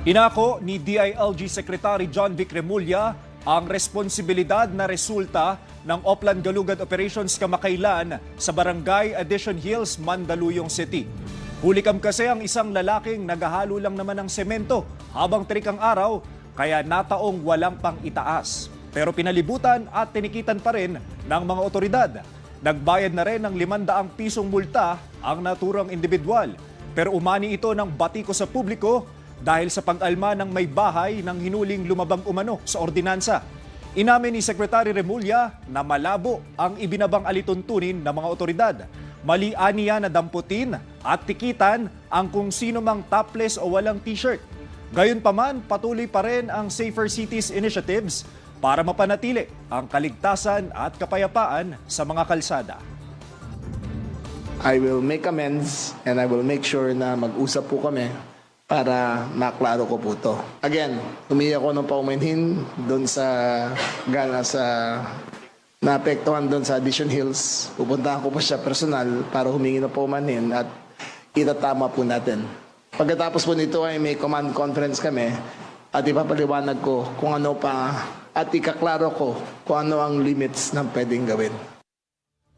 Inako ni DILG Secretary John Vic Remulla ang responsibilidad na resulta ng Oplan Galugad Operations kamakailan sa Barangay Addition Hills, Mandaluyong City. Hulikam kasi ang isang lalaking naghahalo lang naman ng semento habang terik ang araw kaya nataong walang pang itaas. Pero pinalibutan at tinikitan pa rin ng mga otoridad. Nagbayad na rin ng 500 pisong multa ang naturang individual. Pero umani ito ng batiko sa publiko dahil sa pag-alma ng may bahay ng hinuling lumabang umano sa ordinansa. Inamin ni Secretary Remulla na malabo ang ibinabang alituntunin ng mga otoridad. Mali aniya na damputin at tikitan ang kung sino mang topless o walang t-shirt. Gayunpaman, patuloy pa rin ang Safer Cities initiatives para mapanatili ang kaligtasan at kapayapaan sa mga kalsada. I will make amends and I will make sure na mag-usap po kami para maklaro ko po to. Again, humingi ako ng paumanhin doon sa naapektuhan doon sa Addition Hills. Pupuntahan ko po siya personal para humingi ng paumanhin at itatama po natin. Pagkatapos po nito ay may command conference kami at ipapaliwanag ko kung ano pa at ikaklaro ko kung ano ang limits ng pwedeng gawin.